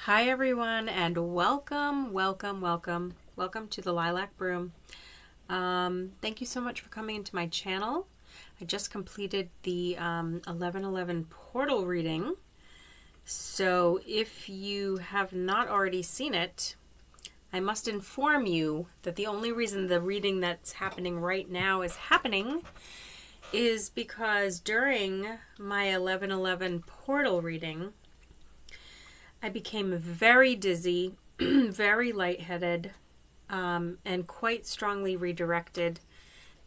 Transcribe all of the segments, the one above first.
Hi everyone, and welcome to the Lilac Broom. Thank you so much for coming into my channel. I just completed the 11/11 portal reading. So if you have not already seen it, I must inform you that the only reason the reading that's happening right now is happening is because during my 11/11 portal reading, I became very dizzy, very lightheaded, and quite strongly redirected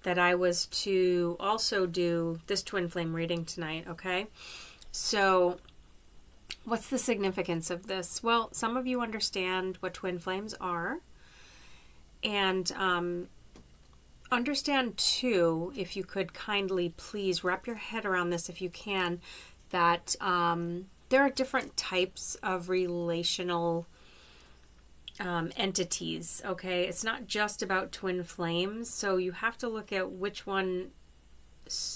that I was to also do this twin flame reading tonight, okay? So what's the significance of this? Well, some of you understand what twin flames are, and understand too, if you could kindly please wrap your head around this if you can, that there are different types of relational entities, okay? It's not just about twin flames, so you have to look at which one,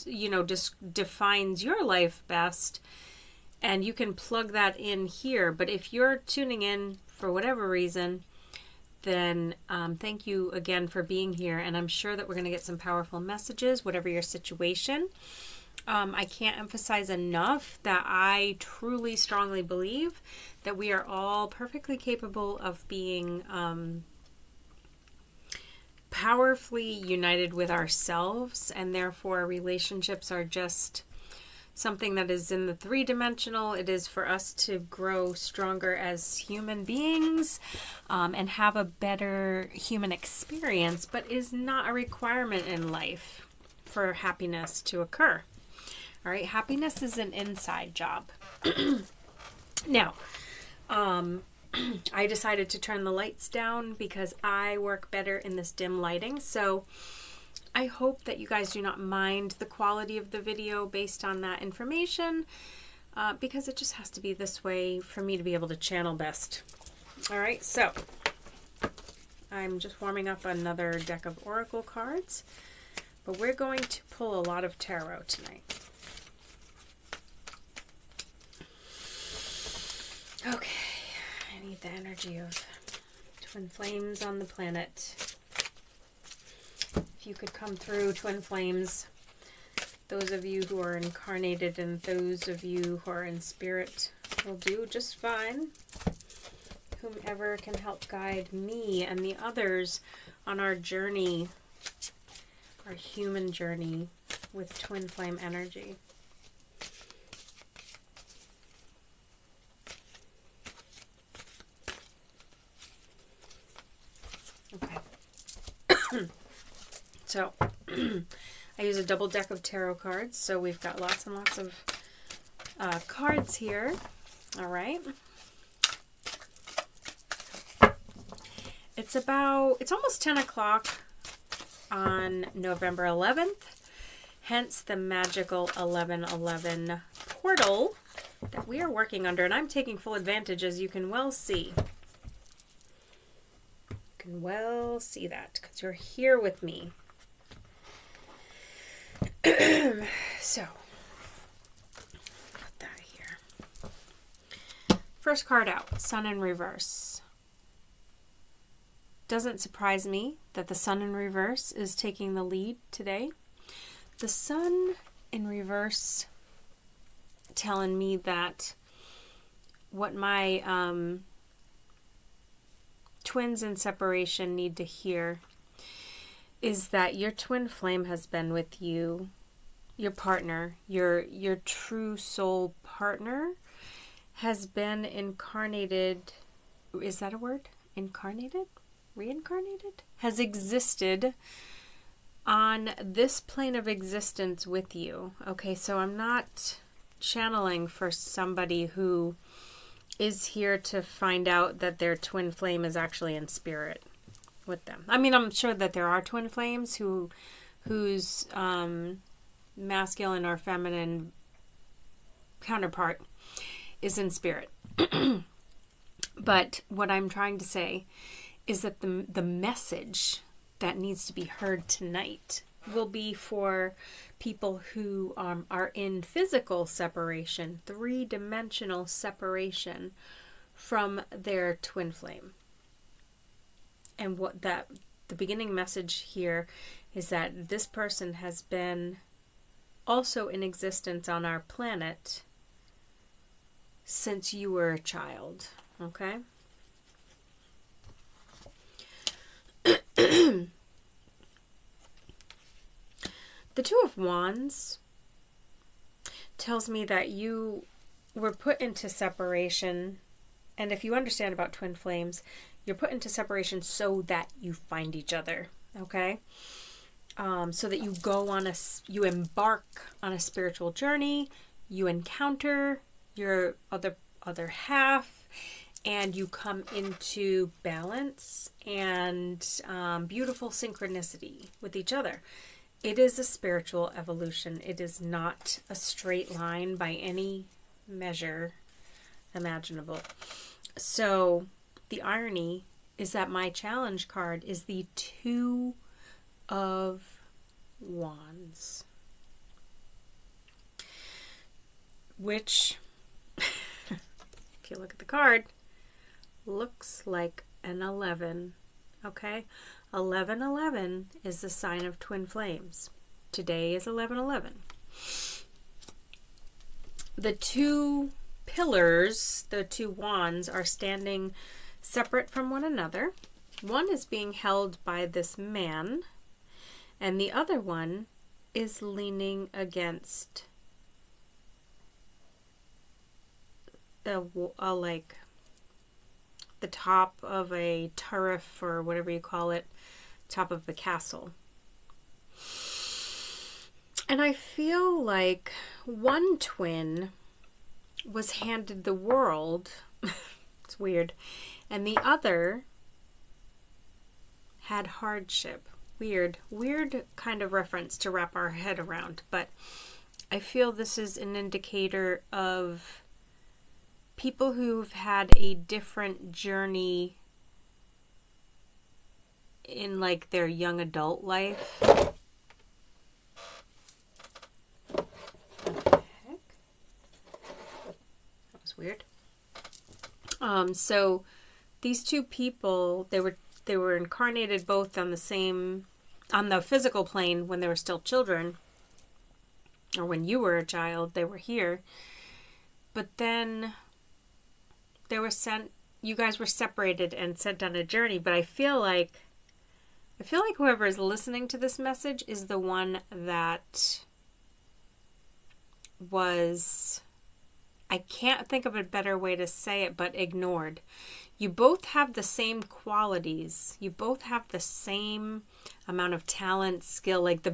you know, just defines your life best, and you can plug that in here. But if you're tuning in for whatever reason, then thank you again for being here, and I'm sure that we're going to get some powerful messages, whatever your situation. I can't emphasize enough that I truly, strongly believe that we are all perfectly capable of being powerfully united with ourselves, and therefore relationships are just something that is in the three-dimensional. It is for us to grow stronger as human beings and have a better human experience, but is not a requirement in life for happiness to occur. All right, happiness is an inside job. Now, I decided to turn the lights down because I work better in this dim lighting. So I hope that you guys do not mind the quality of the video based on that information, because it just has to be this way for me to be able to channel best. All right, so I'm just warming up another deck of oracle cards, but we're going to pull a lot of tarot tonight. Okay, I need the energy of twin flames on the planet. If you could come through, twin flames, those of you who are incarnated and those of you who are in spirit will do just fine. Whomever can help guide me and the others on our journey, our human journey with twin flame energy. So, I use a double deck of tarot cards, so we've got lots and lots of cards here. All right. It's almost 10 o'clock on November 11th, hence the magical 11/11 portal that we are working under, and I'm taking full advantage, as you can well see. You can well see that because you're here with me. So, put that here. First card out, Sun in reverse. Doesn't surprise me that the Sun in reverse is taking the lead today. The Sun in reverse telling me that what my twins in separation need to hear is that your twin flame has been with you, your partner, your true soul partner has been incarnated. Is that a word? Incarnated? Reincarnated? Has existed on this plane of existence with you. Okay, so I'm not channeling for somebody who is here to find out that their twin flame is actually in spirit with them. I mean, I'm sure that there are twin flames whose masculine or feminine counterpart is in spirit. But what I'm trying to say is that the message that needs to be heard tonight will be for people who are in physical separation, three-dimensional separation from their twin flame. And what the beginning message here is that this person has been also in existence on our planet since you were a child, okay? The Two of Wands tells me that you were put into separation, and if you understand about twin flames, you're put into separation so that you find each other, okay? So that you go on you embark on a spiritual journey, you encounter your other half, and you come into balance and beautiful synchronicity with each other. It is a spiritual evolution. It is not a straight line by any measure imaginable. So the irony is that my challenge card is the Two of Wands, which, if you look at the card, looks like an 11, okay? 1111 is the sign of twin flames. Today is 1111. The two pillars, the two wands, are standing separate from one another. One is being held by this man, and the other one is leaning against like the top of a turret, or whatever you call it, top of the castle. And I feel like one twin was handed the world. It's weird. And the other had hardship. Weird kind of reference to wrap our head around. But I feel this is an indicator of people who've had a different journey in like their young adult life. What the heck? That was weird. So these two people, they were incarnated both on the physical plane when they were still children, or when you were a child, they were here. But then they were sent, you guys were separated and sent on a journey. But I feel like whoever is listening to this message is the one that was, I can't think of a better way to say it, but ignored. You both have the same qualities. You both have the same amount of talent, skill, like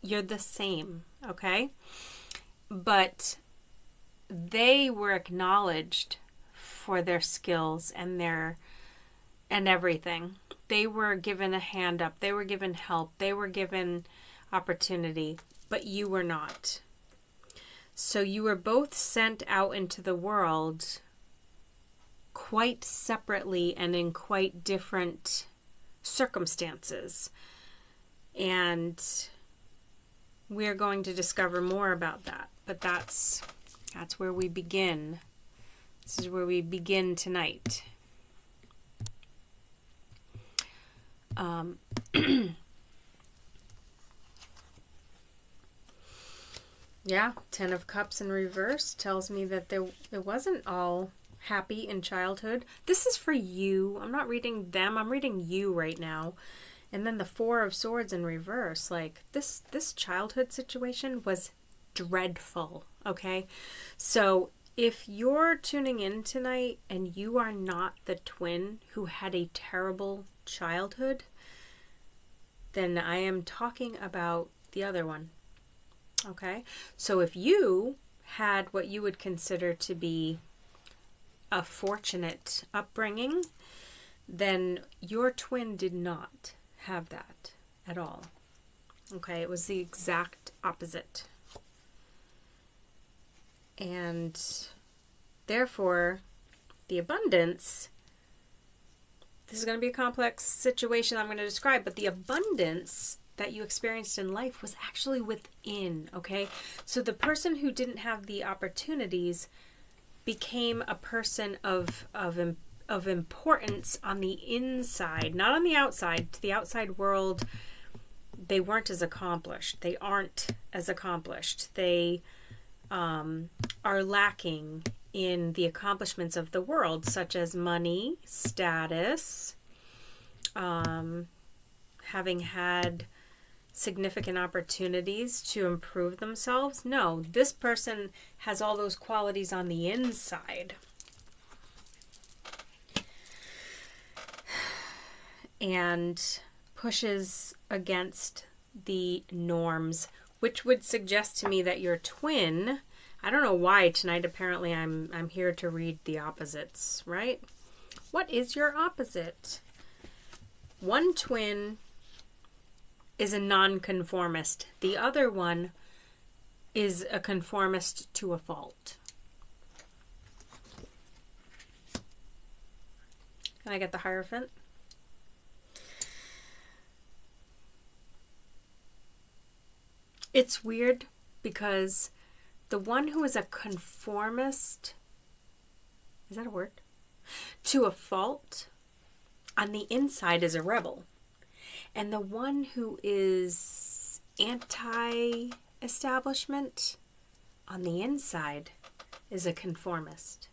you're the same, okay? But they were acknowledged for their skills and everything. They were given a hand up. They were given help. They were given opportunity, but you were not. So you were both sent out into the world quite separately and in quite different circumstances. And we're going to discover more about that. But that's where we begin. This is where we begin tonight. Yeah, Ten of Cups in reverse tells me that it wasn't all happy in childhood. This is for you. I'm not reading them. I'm reading you right now. And then the Four of Swords in reverse. Like, this childhood situation was dreadful, okay? So if you're tuning in tonight and you are not the twin who had a terrible childhood, then I am talking about the other one. Okay, so if you had what you would consider to be a fortunate upbringing, then your twin did not have that at all. Okay, it was the exact opposite. And therefore, the abundance, this is going to be a complex situation I'm going to describe, but the abundance that you experienced in life was actually within, okay? So the person who didn't have the opportunities became a person of importance on the inside, not on the outside. To the outside world, they weren't as accomplished. They aren't as accomplished. They are lacking in the accomplishments of the world, such as money, status, having had significant opportunities to improve themselves. No, this person has all those qualities on the inside. And pushes against the norms, which would suggest to me that your twin, I don't know why tonight apparently I'm here to read the opposites, right? What is your opposite? One twin is a nonconformist. The other one is a conformist to a fault. Can I get the Hierophant? It's weird because the one who is a conformist, is that a word? To a fault, on the inside is a rebel. And the one who is anti-establishment, on the inside is a conformist.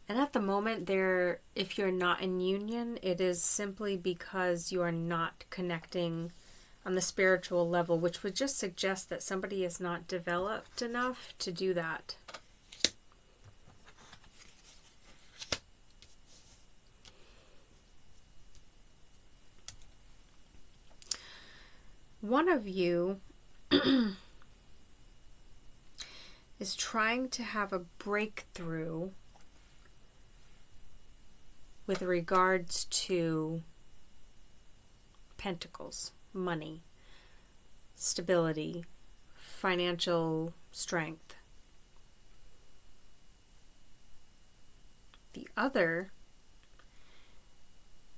And at the moment, if you're not in union, it is simply because you are not connecting on the spiritual level, which would just suggest that somebody is not developed enough to do that. One of you is trying to have a breakthrough with regards to pentacles, money, stability, financial strength. The other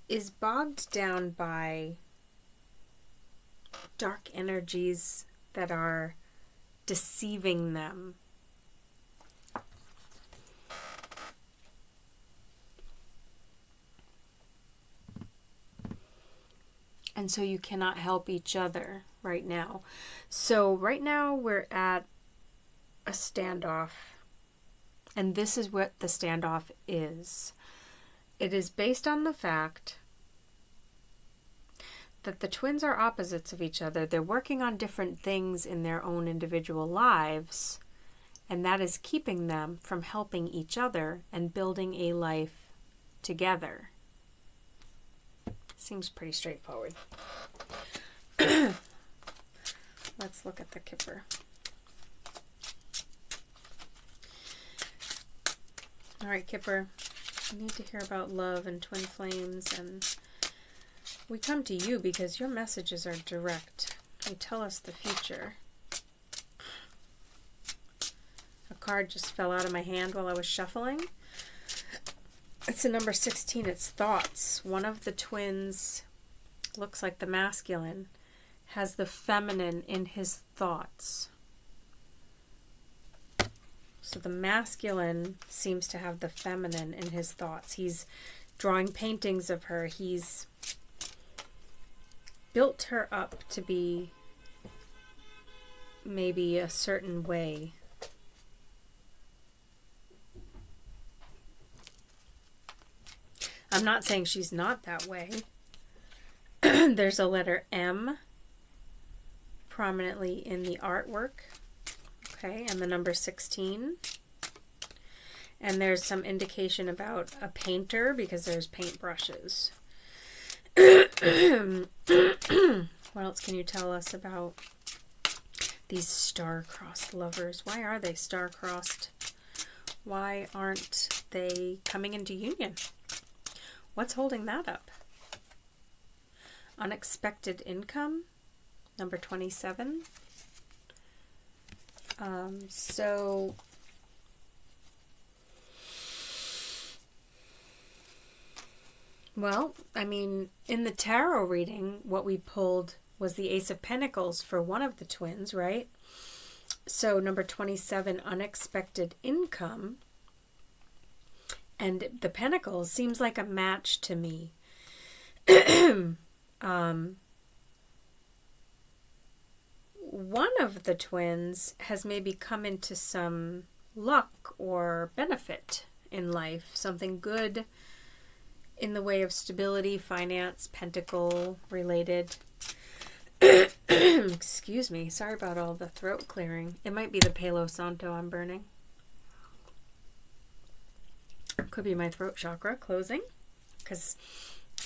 is bogged down by dark energies that are deceiving them. And so you cannot help each other right now. So right now we're at a standoff. And this is what the standoff is. It is based on the fact that the twins are opposites of each other. They're working on different things in their own individual lives. And that is keeping them from helping each other and building a life together. Seems pretty straightforward. Let's look at the Kipper. All right, Kipper. I need to hear about love and twin flames, and we come to you because your messages are direct. You tell us the future. A card just fell out of my hand while I was shuffling. It's a number 16. It's thoughts. One of the twins looks like the masculine, has the feminine in his thoughts. So the masculine seems to have the feminine in his thoughts. He's drawing paintings of her. He's built her up to be maybe a certain way. I'm not saying she's not that way. There's a letter M prominently in the artwork. Okay, and the number 16. And there's some indication about a painter because there's paintbrushes. What else can you tell us about these star-crossed lovers? Why are they star-crossed? Why aren't they coming into union? What's holding that up? Unexpected income, number 27. Well, I mean, in the tarot reading, what we pulled was the Ace of Pentacles for one of the twins, right? So number 27, unexpected income. And the Pentacles seems like a match to me. One of the twins has maybe come into some luck or benefit in life, something good in the way of stability, finance, pentacle related. Excuse me, sorry about all the throat clearing. It might be the Palo Santo I'm burning. Could be my throat chakra closing, because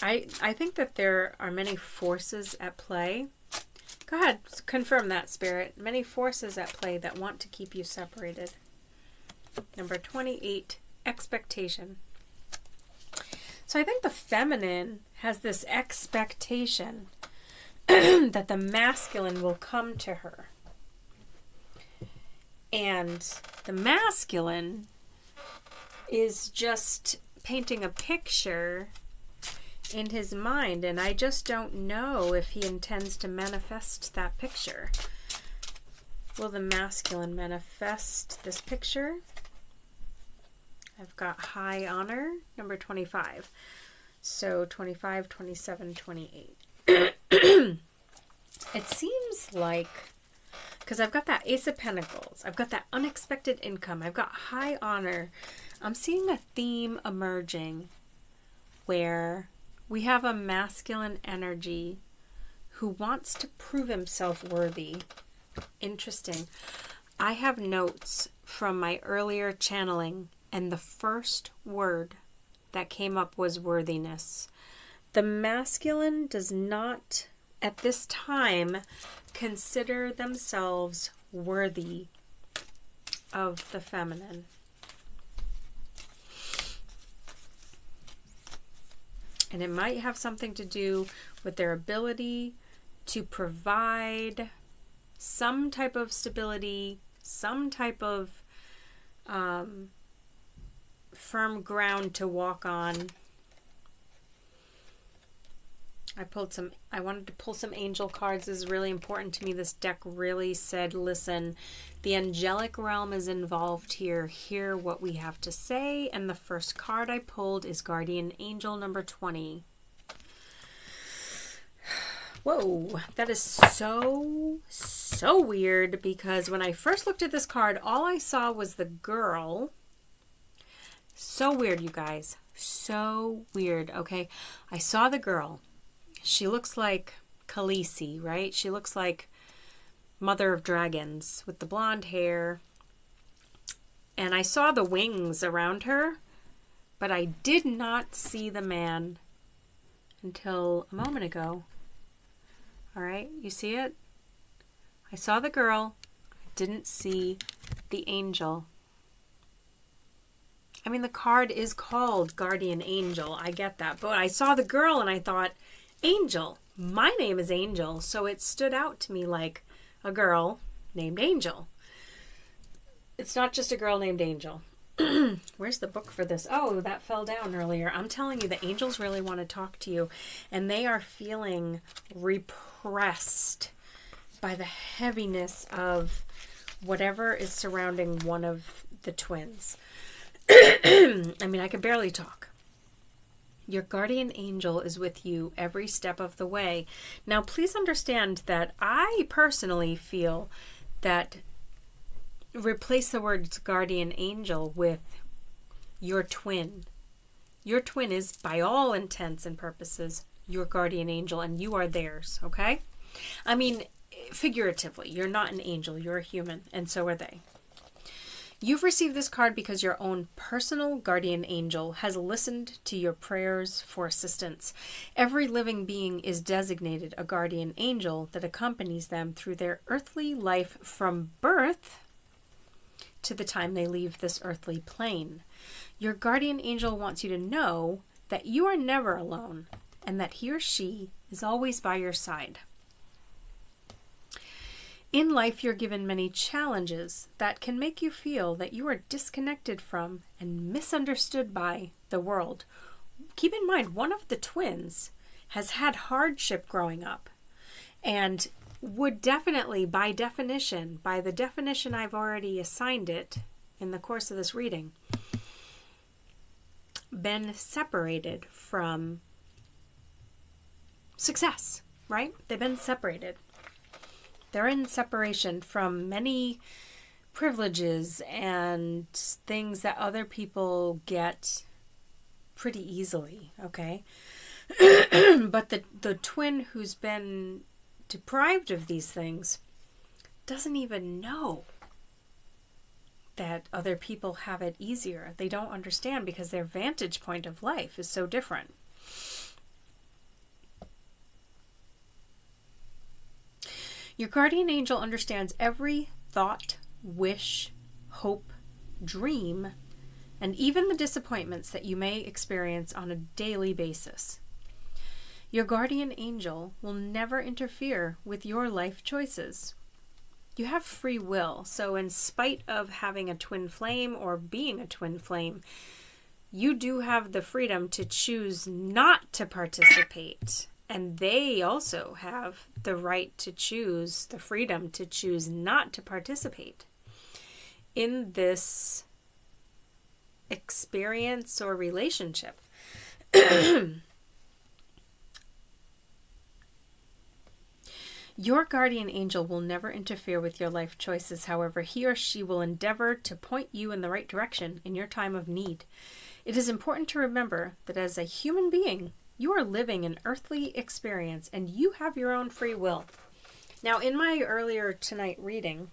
I think that there are many forces at play. Go ahead, confirm that, Spirit. Many forces at play that want to keep you separated. Number 28, expectation. So I think the feminine has this expectation that the masculine will come to her. And the masculine is just painting a picture in his mind, and I just don't know if he intends to manifest that picture. Will the masculine manifest this picture? I've got high honor, number 25. So 25, 27, 28. It seems like, because I've got that Ace of Pentacles, I've got that unexpected income, I've got high honor. I'm seeing a theme emerging where we have a masculine energy who wants to prove himself worthy. Interesting. I have notes from my earlier channeling, and the first word that came up was worthiness. The masculine does not, at this time, consider themselves worthy of the feminine. And it might have something to do with their ability to provide some type of stability, some type of firm ground to walk on. I wanted to pull some angel cards. This is really important to me. This deck really said, listen, the angelic realm is involved here. Hear what we have to say. And the first card I pulled is Guardian Angel number 20. Whoa, that is so weird, because when I first looked at this card, all I saw was the girl. So weird, you guys. So weird, okay? I saw the girl. She looks like Khaleesi, right? She looks like Mother of Dragons with the blonde hair. And I saw the wings around her, but I did not see the man until a moment ago. All right, you see it? I saw the girl, I didn't see the angel. I mean, the card is called Guardian Angel. I get that. But I saw the girl and I thought, Angel. My name is Angel. So it stood out to me like a girl named Angel. It's not just a girl named Angel. Where's the book for this? Oh, that fell down earlier. I'm telling you, the angels really want to talk to you. And they are feeling repressed by the heaviness of whatever is surrounding one of the twins. I mean, I can barely talk. Your guardian angel is with you every step of the way. Now, please understand that I personally feel that replace the words guardian angel with your twin. Your twin is, by all intents and purposes, your guardian angel, and you are theirs, okay? I mean, figuratively, you're not an angel, you're a human, and so are they. You've received this card because your own personal guardian angel has listened to your prayers for assistance. Every living being is designated a guardian angel that accompanies them through their earthly life from birth to the time they leave this earthly plane. Your guardian angel wants you to know that you are never alone and that he or she is always by your side. In life, you're given many challenges that can make you feel that you are disconnected from and misunderstood by the world. Keep in mind, one of the twins has had hardship growing up. and would definitely, by definition, by the definition I've already assigned it in the course of this reading, been separated from success, right? They've been separated. They're in separation from many privileges and things that other people get pretty easily, okay? But the twin who's been deprived of these things doesn't even know that other people have it easier. They don't understand because their vantage point of life is so different. Your guardian angel understands every thought, wish, hope, dream, and even the disappointments that you may experience on a daily basis. Your guardian angel will never interfere with your life choices. You have free will, so in spite of having a twin flame or being a twin flame, you do have the freedom to choose not to participate. And they also have the right to choose, the freedom to choose not to participate in this experience or relationship. Your guardian angel will never interfere with your life choices. However, he or she will endeavor to point you in the right direction in your time of need. It is important to remember that as a human being, you are living an earthly experience and you have your own free will. Now, in my earlier tonight reading,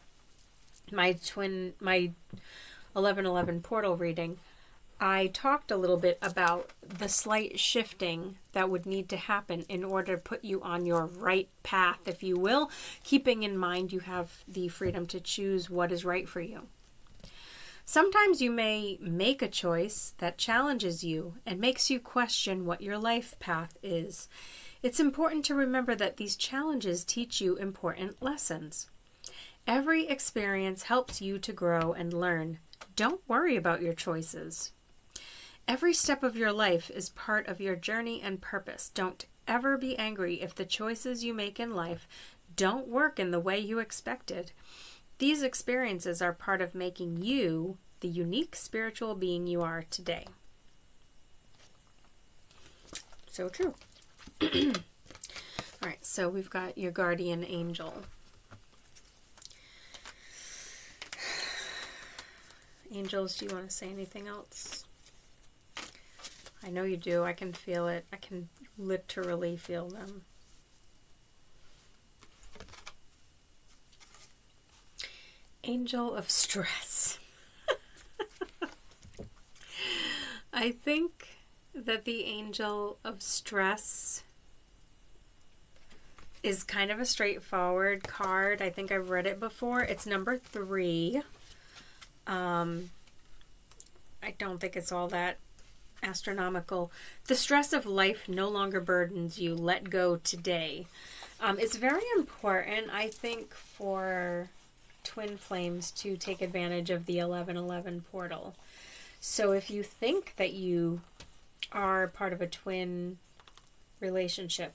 my 1111 portal reading, I talked a little bit about the slight shifting that would need to happen in order to put you on your right path, if you will, keeping in mind you have the freedom to choose what is right for you. Sometimes you may make a choice that challenges you and makes you question what your life path is. It's important to remember that these challenges teach you important lessons. Every experience helps you to grow and learn. Don't worry about your choices. Every step of your life is part of your journey and purpose. Don't ever be angry if the choices you make in life don't work in the way you expected. These experiences are part of making you the unique spiritual being you are today. So true. All right, so we've got your guardian angel. Angels, do you want to say anything else? I know you do. I can feel it. I can literally feel them. Angel of stress. I think that the angel of stress is kind of a straightforward card. I think I've read it before. It's number 3. I don't think it's all that astronomical. The stress of life no longer burdens you. Let go today. It's very important, I think, for twin flames to take advantage of the 1111 portal. So if you think that you are part of a twin relationship,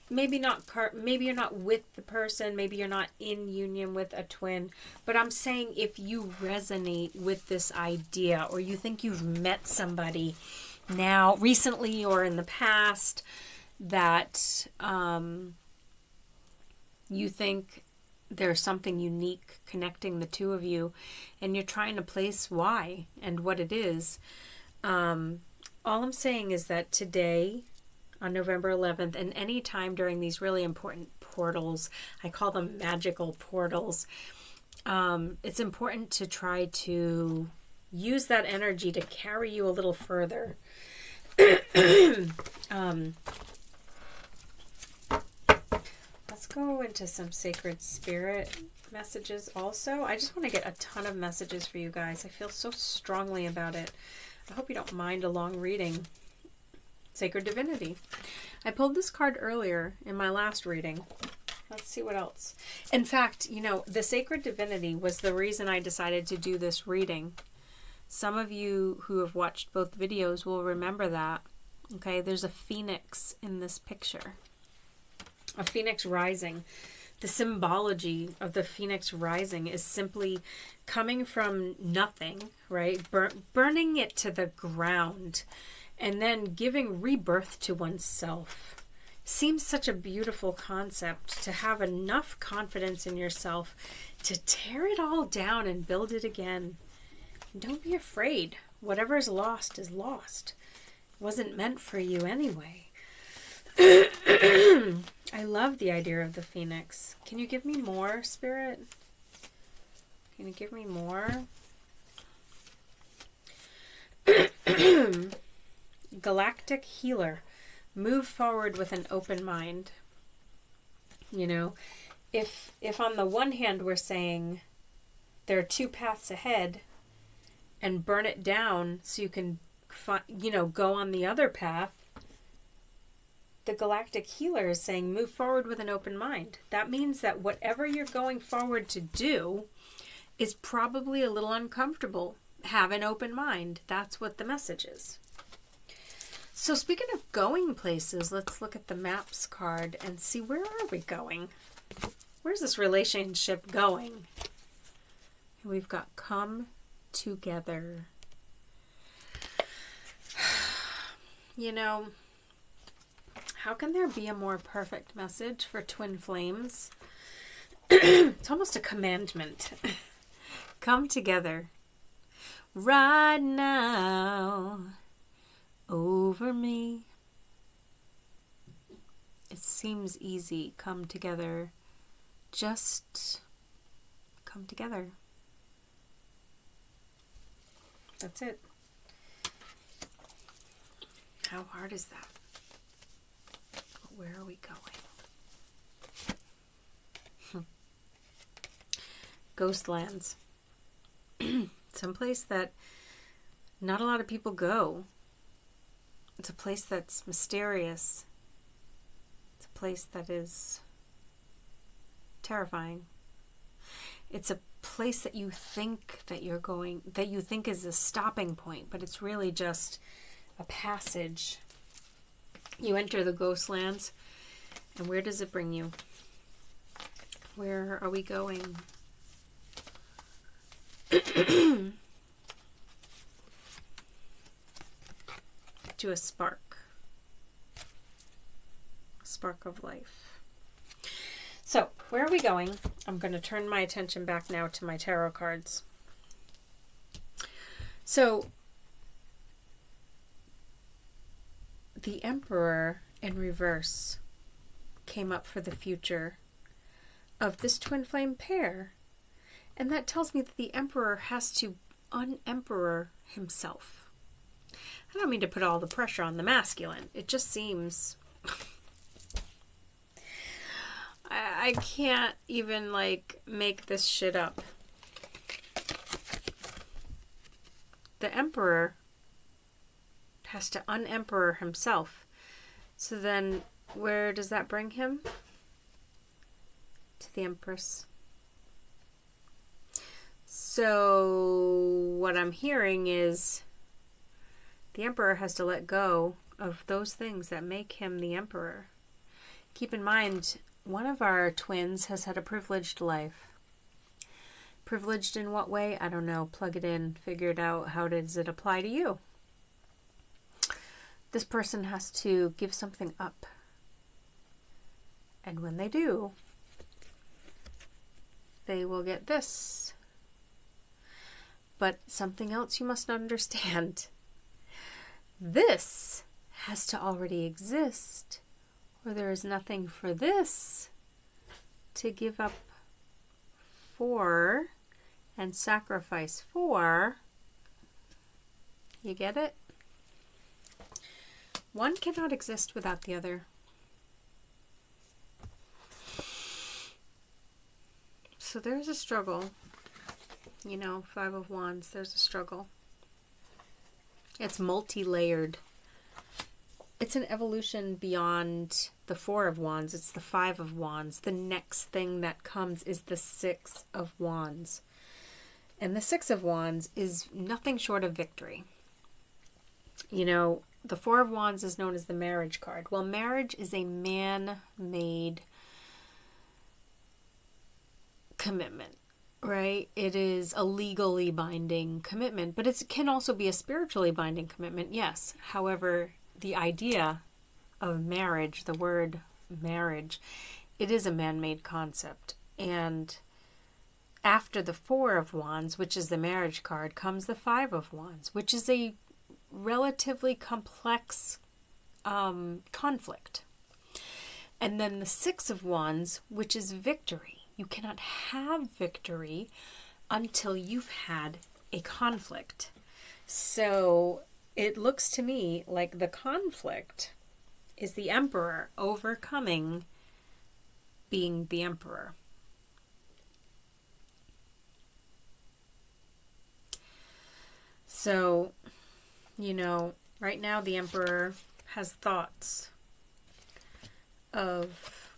maybe you're not with the person, maybe you're not in union with a twin, but I'm saying if you resonate with this idea, or you think you've met somebody now, recently or in the past, that you think there's something unique connecting the two of you, and you're trying to place why and what it is, all I'm saying is that today, on November 11th, and any time during these really important portals, I call them magical portals, it's important to try to use that energy to carry you a little further. Let's go into some sacred spirit messages also. I just want to get a ton of messages for you guys. I feel so strongly about it. I hope you don't mind a long reading. Sacred Divinity. I pulled this card earlier in my last reading. Let's see what else. In fact, you know, the Sacred Divinity was the reason I decided to do this reading. Some of you who have watched both videos will remember that. Okay, there's a phoenix in this picture. A phoenix rising. The symbology of the phoenix rising is simply coming from nothing, right? Burning it to the ground and then giving rebirth to oneself. Seems such a beautiful concept, to have enough confidence in yourself to tear it all down and build it again. And don't be afraid. Whatever is lost is lost. It wasn't meant for you anyway. I love the idea of the phoenix. Can you give me more, Spirit? Can you give me more? Galactic healer. Move forward with an open mind. You know, if on the one hand we're saying there are two paths ahead and burn it down so you can, go on the other path, the galactic healer is saying move forward with an open mind. That means that whatever you're going forward to do is probably a little uncomfortable. Have an open mind. That's what the message is. So speaking of going places, let's look at the maps card and see, where are we going? Where's this relationship going? And we've got come together. You know, how can there be a more perfect message for twin flames? It's almost a commandment. Come together. Right now. Over me. It seems easy. Come together. Just come together. That's it. How hard is that? Where are we going? Ghostlands. Someplace that not a lot of people go. It's a place that's mysterious. It's a place that is terrifying. It's a place that you think that you're going, that you think is a stopping point, but it's really just a passage. You enter the Ghostlands, and where does it bring you? Where are we going? To a spark of life. So where are we going? I'm going to turn my attention back now to my tarot cards. So the Emperor in reverse came up for the future of this twin flame pair, and that tells me that the Emperor has to un-emperor himself. I don't mean to put all the pressure on the masculine. It just seems... I can't even, make this shit up. The Emperor has to un-emperor himself. So then, where does that bring him? To the Empress. So, what I'm hearing is... the Emperor has to let go of those things that make him the Emperor. Keep in mind, one of our twins has had a privileged life. Privileged in what way? I don't know. Plug it in. Figure it out. How does it apply to you? This person has to give something up. And when they do, they will get this. But something else you must understand. This has to already exist, or there is nothing for this to give up for and sacrifice for. You get it? One cannot exist without the other. So there's a struggle. You know, Five of Wands, there's a struggle. It's multi-layered. It's an evolution beyond the Four of Wands. It's the Five of Wands. The next thing that comes is the Six of Wands. And the Six of Wands is nothing short of victory. You know, the Four of Wands is known as the marriage card. Well, marriage is a man-made commitment, right? It is a legally binding commitment, but it can also be a spiritually binding commitment, yes. However, the idea of marriage, the word marriage, it is a man-made concept. And after the Four of Wands, which is the marriage card, comes the Five of Wands, which is a relatively complex conflict. And then the Six of Wands, which is victory. You cannot have victory until you've had a conflict. So it looks to me like the conflict is the Emperor overcoming being the Emperor. So, you know, right now the Emperor has thoughts of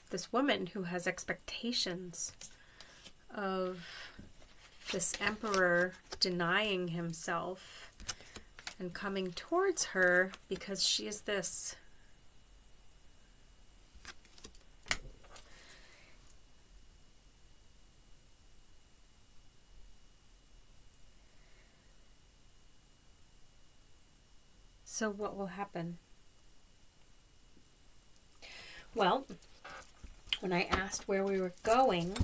this woman who has expectations of this Emperor denying himself and coming towards her because she is this. So what will happen? Well, when I asked where we were going,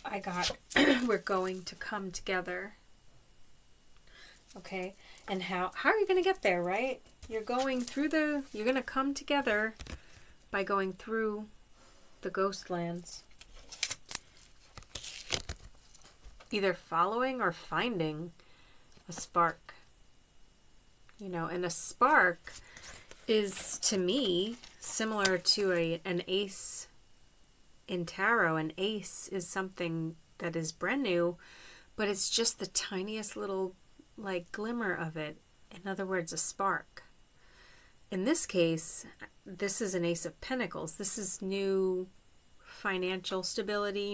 I got, we're going to come together. Okay? And how are you going to get there, right? You're going through you're going to come together by going through the ghost lands. Either following or finding a spark. You know, and a spark is, to me, similar to an ace in tarot. An ace is something that is brand new, but it's just the tiniest little, like, glimmer of it. In other words, a spark. In this case, this is an Ace of Pentacles. This is new financial stability,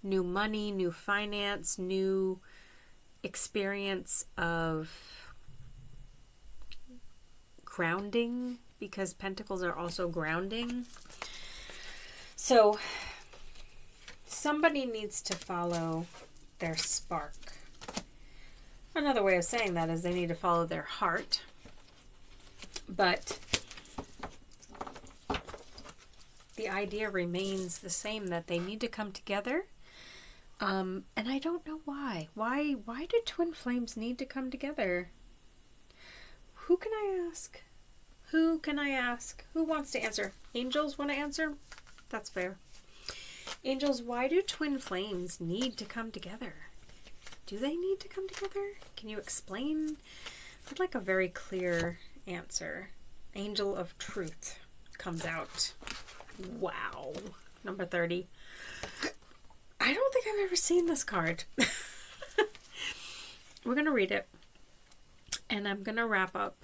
new money, new finance, new experience of grounding, because pentacles are also grounding. So somebody needs to follow their spark. Another way of saying that is they need to follow their heart. But the idea remains the same, that they need to come together. And I don't know why. Why do twin flames need to come together? Who can I ask? Who can I ask? Who wants to answer? Angels want to answer? That's fair. Angels, why do twin flames need to come together? Do they need to come together? Can you explain? I'd like a very clear answer. Angel of Truth comes out. Wow. Number 30. I don't think I've ever seen this card. We're going to read it. And I'm going to wrap up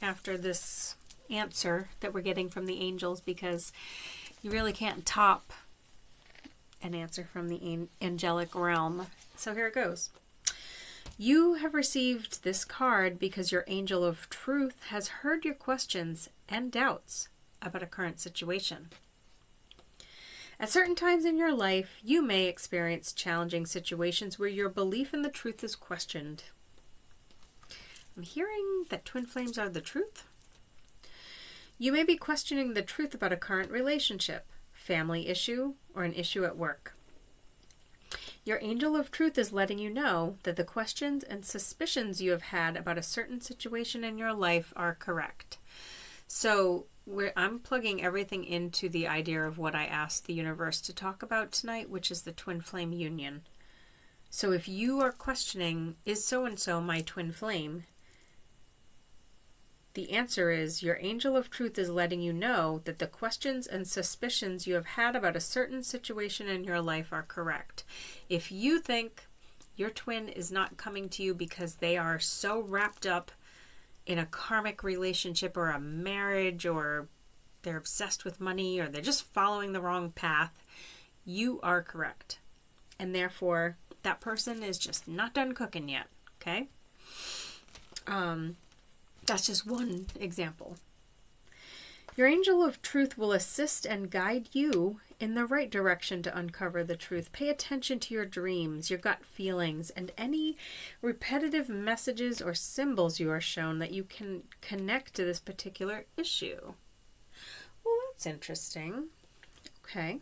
after this answer that we're getting from the angels, because you really can't top an answer from the angelic realm. So here it goes. You have received this card because your angel of truth has heard your questions and doubts about a current situation. At certain times in your life, you may experience challenging situations where your belief in the truth is questioned. I'm hearing that twin flames are the truth. You may be questioning the truth about a current relationship, family issue, or an issue at work. Your angel of truth is letting you know that the questions and suspicions you have had about a certain situation in your life are correct. So I'm plugging everything into the idea of what I asked the universe to talk about tonight, which is the twin flame union. So if you are questioning, is so-and-so my twin flame? The answer is your angel of truth is letting you know that the questions and suspicions you have had about a certain situation in your life are correct. If you think your twin is not coming to you because they are so wrapped up in a karmic relationship or a marriage, or they're obsessed with money, or they're just following the wrong path, you are correct. And therefore, that person is just not done cooking yet. Okay? That's just one example. Your angel of truth will assist and guide you in the right direction to uncover the truth. Pay attention to your dreams, your gut feelings, and any repetitive messages or symbols you are shown that you can connect to this particular issue. Well, that's interesting. Okay.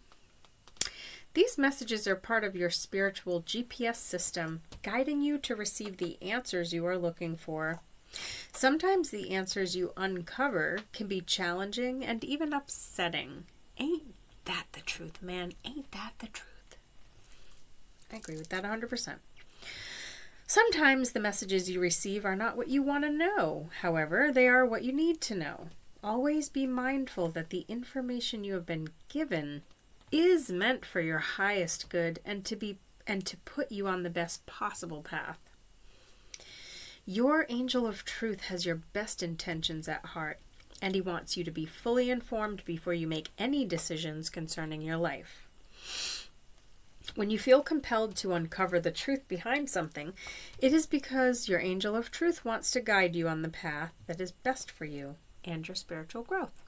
These messages are part of your spiritual GPS system, guiding you to receive the answers you are looking for. Sometimes the answers you uncover can be challenging and even upsetting. Ain't that the truth, man? Ain't that the truth? I agree with that 100%. Sometimes the messages you receive are not what you want to know. However, they are what you need to know. Always be mindful that the information you have been given is meant for your highest good and to put you on the best possible path. Your angel of truth has your best intentions at heart, and he wants you to be fully informed before you make any decisions concerning your life. When you feel compelled to uncover the truth behind something, it is because your angel of truth wants to guide you on the path that is best for you and your spiritual growth.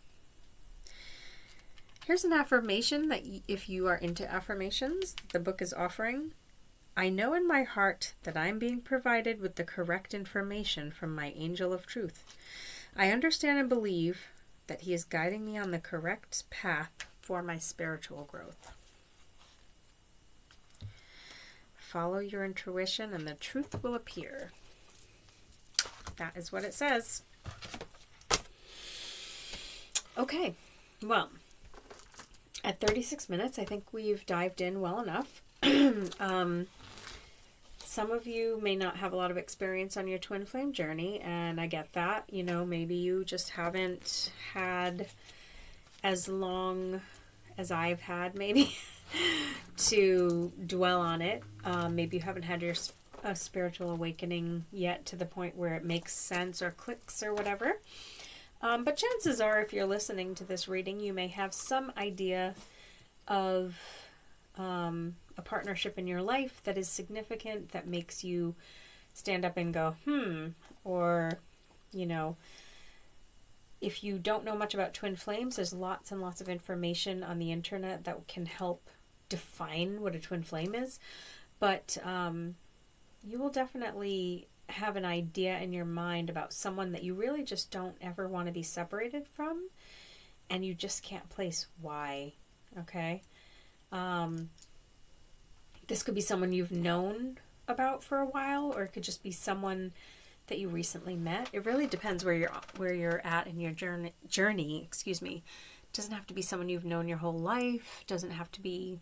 Here's an affirmation that if you are into affirmations, the book is offering. I know in my heart that I am being provided with the correct information from my angel of truth. I understand and believe that he is guiding me on the correct path for my spiritual growth. Follow your intuition and the truth will appear. That is what it says. Okay, well, at 36 minutes, I think we've dived in well enough. Some of you may not have a lot of experience on your twin flame journey, and I get that. You know, maybe you just haven't had as long as I've had, maybe, to dwell on it. Maybe you haven't had a spiritual awakening yet to the point where it makes sense or clicks or whatever. But chances are, if you're listening to this reading, you may have some idea of a partnership in your life that is significant, that makes you stand up and go, or, you know, if you don't know much about twin flames, there's lots and lots of information on the internet that can help define what a twin flame is. But you will definitely have an idea in your mind about someone that you really just don't ever want to be separated from, and you just can't place why. Okay? This could be someone you've known about for a while, or it could just be someone that you recently met. It really depends where you're at in your journey. Excuse me. It doesn't have to be someone you've known your whole life. It doesn't have to be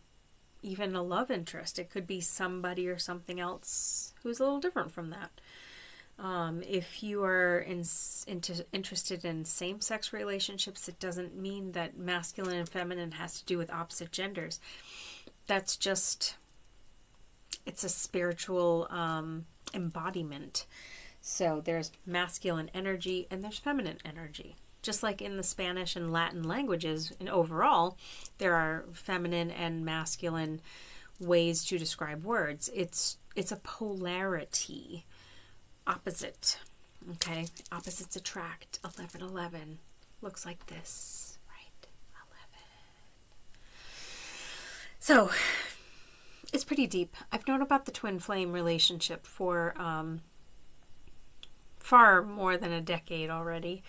even a love interest. It could be somebody or something else who's a little different from that. If you are interested in same-sex relationships, it doesn't mean that masculine and feminine has to do with opposite genders. That's just, it's a spiritual embodiment. So there's masculine energy and there's feminine energy. Just like in the Spanish and Latin languages, and overall, there are feminine and masculine ways to describe words. It's a polarity. Opposite. Okay? Opposites attract. 11:11 looks like this, right? 11. So, it's pretty deep. I've known about the twin flame relationship for far more than a decade already.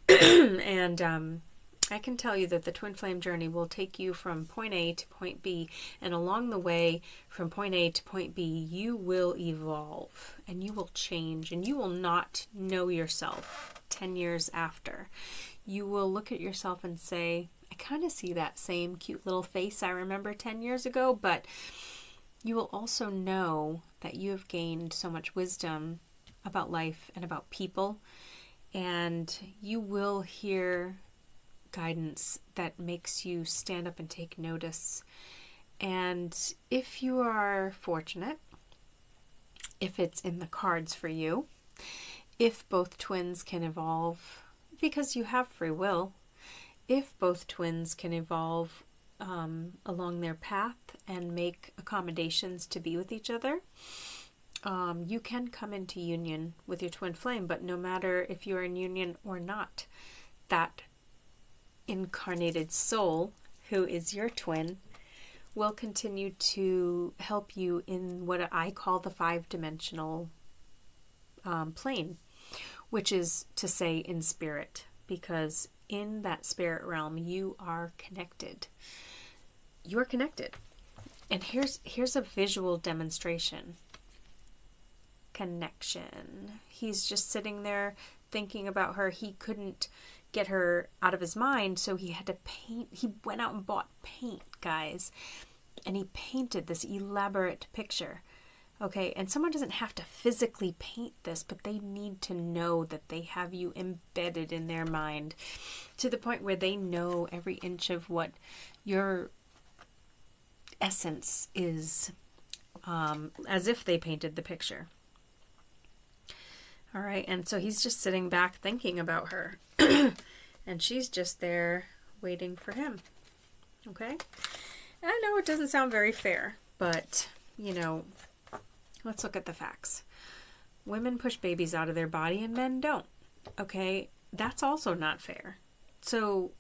And I can tell you that the twin flame journey will take you from point A to point B, and along the way from point A to point B, you will evolve and you will change, and you will not know yourself 10 years after. You will look at yourself and say, I kind of see that same cute little face I remember 10 years ago, but you will also know that you have gained so much wisdom about life and about people, and you will hear guidance that makes you stand up and take notice. And if you are fortunate, if it's in the cards for you, if both twins can evolve, because you have free will, if both twins can evolve along their path and make accommodations to be with each other, you can come into union with your twin flame, but no matter if you're in union or not, that incarnated soul, who is your twin, will continue to help you in what I call the 5-dimensional plane, which is to say in spirit, because in that spirit realm you are connected. You're connected. And here's a visual demonstration. Connection. He's just sitting there thinking about her. He couldn't get her out of his mind, so he had to paint. He went out and bought paint, guys, and he painted this elaborate picture. Okay, and someone doesn't have to physically paint this, but they need to know that they have you embedded in their mind to the point where they know every inch of what your essence is, as if they painted the picture. All right, and so he's just sitting back thinking about her, and she's just there waiting for him. Okay? I know it doesn't sound very fair, but, you know, let's look at the facts. Women push babies out of their body and men don't. Okay? That's also not fair. So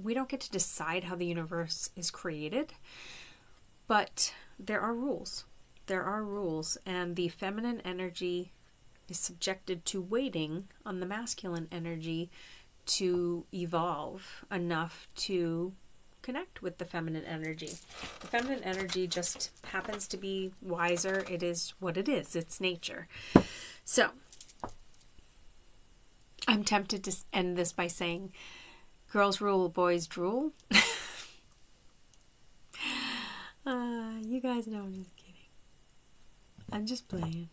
we don't get to decide how the universe is created, but there are rules. There are rules, and the feminine energy is subjected to waiting on the masculine energy to evolve enough to connect with the feminine energy. The feminine energy just happens to be wiser. It is what it is. It's nature. So I'm tempted to end this by saying, girls rule, boys drool. You guys know I'm just kidding. I'm just playing.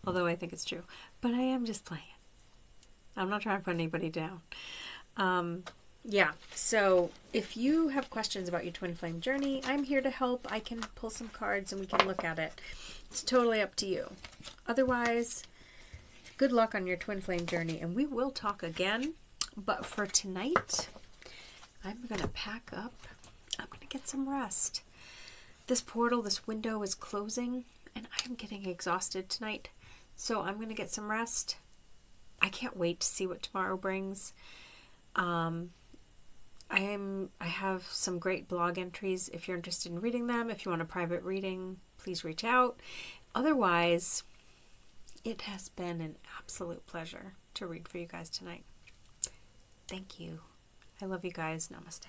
Although I think it's true. But I am just playing. I'm not trying to put anybody down. Yeah, so if you have questions about your twin flame journey, I'm here to help. I can pull some cards and we can look at it. It's totally up to you. Otherwise, good luck on your twin flame journey, and we will talk again. But for tonight, I'm going to pack up. I'm going to get some rest. This portal, this window is closing, and I'm getting exhausted tonight. So I'm going to get some rest. I can't wait to see what tomorrow brings. I have some great blog entries if you're interested in reading them. If you want a private reading, please reach out. Otherwise, it has been an absolute pleasure to read for you guys tonight. Thank you. I love you guys. Namaste.